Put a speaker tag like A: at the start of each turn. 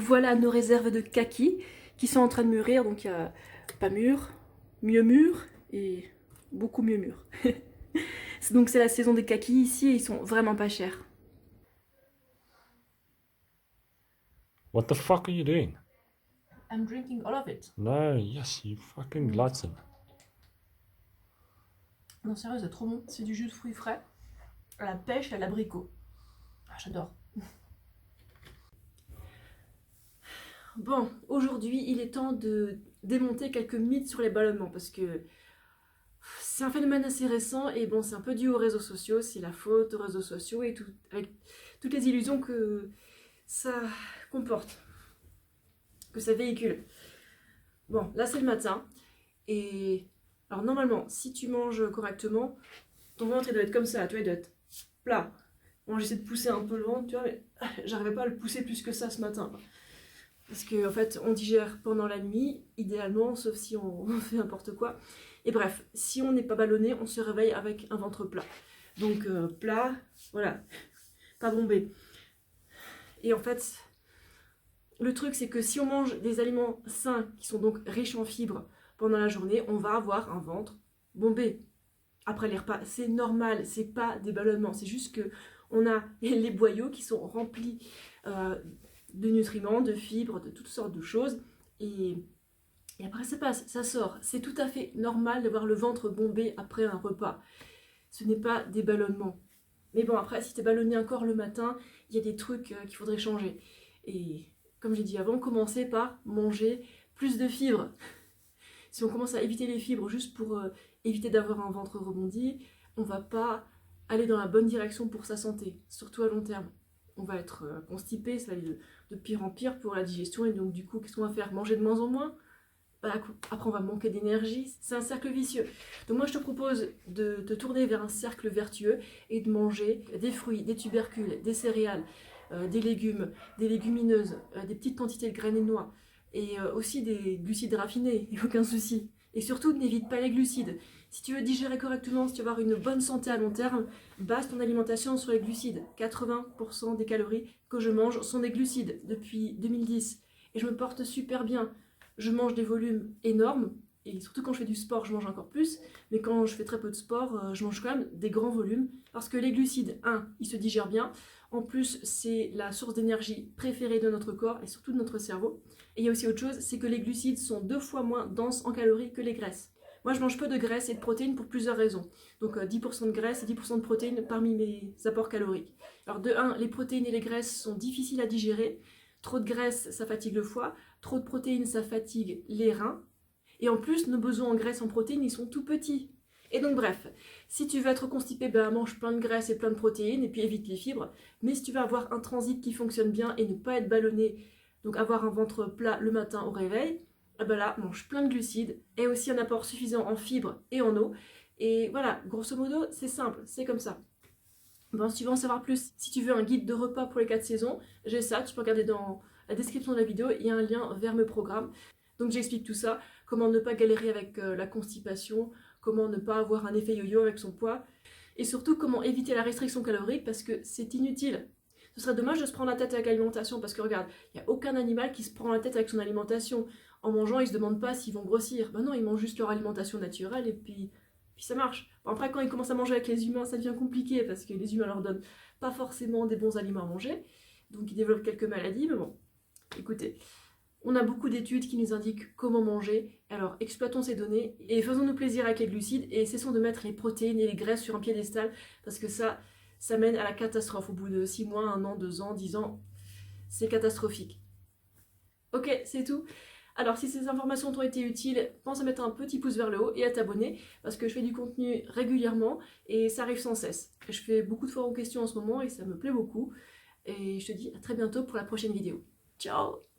A: Voilà nos réserves de kaki qui sont en train de mûrir. Donc il y a pas mûr, mieux mûr et beaucoup mieux mûr. Donc c'est la saison des kakis ici et ils sont vraiment pas chers.
B: What the fuck are you doing?
A: I'm drinking all of it.
B: No, yes, you fucking glutton.
A: Non sérieux, c'est trop bon. C'est du jus de fruits frais, à la pêche et à l'abricot. Ah, j'adore. Bon, aujourd'hui, il est temps de démonter quelques mythes sur les ballonnements parce que c'est un phénomène assez récent et bon, c'est un peu dû aux réseaux sociaux, c'est la faute aux réseaux sociaux et tout, avec toutes les illusions que ça comporte, que ça véhicule. Bon, là c'est le matin et alors normalement, si tu manges correctement, ton ventre il doit être comme ça, tu vois, il doit être plat. Moi j'essaie de pousser un peu le ventre, tu vois, mais j'arrivais pas à le pousser plus que ça ce matin. Parce qu'en fait, on digère pendant la nuit, idéalement, sauf si on fait n'importe quoi. Et bref, si on n'est pas ballonné, on se réveille avec un ventre plat. Donc plat, voilà, pas bombé. Et en fait, le truc c'est que si on mange des aliments sains, qui sont donc riches en fibres, pendant la journée, on va avoir un ventre bombé. Après les repas, c'est normal, c'est pas des ballonnements, c'est juste que on a les boyaux qui sont remplis de nutriments, de fibres, de toutes sortes de choses. Et après ça passe, ça sort. C'est tout à fait normal d'avoir le ventre bombé après un repas. Ce n'est pas des ballonnements. Mais bon, après, si t'es ballonné encore le matin, il y a des trucs qu'il faudrait changer. Et comme j'ai dit avant, commencer par manger plus de fibres. Si on commence à éviter les fibres juste pour éviter d'avoir un ventre rebondi, on va pas aller dans la bonne direction pour sa santé, surtout à long terme. On va être constipé, ça va aller de pire en pire pour la digestion, et donc du coup, qu'est-ce qu'on va faire? Manger de moins en moins? Bah, après, on va manquer d'énergie, c'est un cercle vicieux. Donc moi, je te propose de te tourner vers un cercle vertueux et de manger des fruits, des tubercules, des céréales, des légumes, des légumineuses, des petites quantités de graines et de noix, et aussi des glucides raffinés, il n'y a aucun souci. Et surtout, n'évite pas les glucides. Si tu veux digérer correctement, si tu veux avoir une bonne santé à long terme, base ton alimentation sur les glucides. 80% des calories que je mange sont des glucides depuis 2010. Et je me porte super bien. Je mange des volumes énormes, et surtout quand je fais du sport, je mange encore plus. Mais quand je fais très peu de sport, je mange quand même des grands volumes. Parce que les glucides, ils se digèrent bien. En plus, c'est la source d'énergie préférée de notre corps et surtout de notre cerveau. Et il y a aussi autre chose, c'est que les glucides sont 2 fois moins denses en calories que les graisses. Moi, je mange peu de graisses et de protéines pour plusieurs raisons. Donc 10% de graisse et 10% de protéines parmi mes apports caloriques. Alors de 1, les protéines et les graisses sont difficiles à digérer. Trop de graisse, ça fatigue le foie. Trop de protéines, ça fatigue les reins. Et en plus, nos besoins en graisse et en protéines, ils sont tout petits. Et donc bref, si tu veux être constipé, ben mange plein de graisse et plein de protéines et puis évite les fibres. Mais si tu veux avoir un transit qui fonctionne bien et ne pas être ballonné, donc avoir un ventre plat le matin au réveil, eh ben là, mange plein de glucides et aussi un apport suffisant en fibres et en eau. Et voilà, grosso modo, c'est simple, c'est comme ça. Bon, si tu veux en savoir plus, si tu veux un guide de repas pour les 4 saisons, j'ai ça, tu peux regarder dans la description de la vidéo, il y a un lien vers mes programmes. Donc j'explique tout ça, comment ne pas galérer avec la constipation, comment ne pas avoir un effet yo-yo avec son poids, et surtout comment éviter la restriction calorique parce que c'est inutile. Ce serait dommage de se prendre la tête avec l'alimentation parce que regarde, il n'y a aucun animal qui se prend la tête avec son alimentation. En mangeant, ils se demandent pas s'ils vont grossir. Ben non, ils mangent juste leur alimentation naturelle et puis ça marche. Bon, après, quand ils commencent à manger avec les humains, ça devient compliqué parce que les humains leur donnent pas forcément des bons aliments à manger. Donc ils développent quelques maladies, mais bon, écoutez. On a beaucoup d'études qui nous indiquent comment manger, alors exploitons ces données et faisons-nous plaisir avec les glucides et cessons de mettre les protéines et les graisses sur un piédestal parce que ça mène à la catastrophe au bout de 6 mois, 1 an, 2 ans, 10 ans. C'est catastrophique. Ok, c'est tout. Alors si ces informations t'ont été utiles, pense à mettre un petit pouce vers le haut et à t'abonner parce que je fais du contenu régulièrement et ça arrive sans cesse. Je fais beaucoup de forums questions en ce moment et ça me plaît beaucoup. Et je te dis à très bientôt pour la prochaine vidéo. Ciao!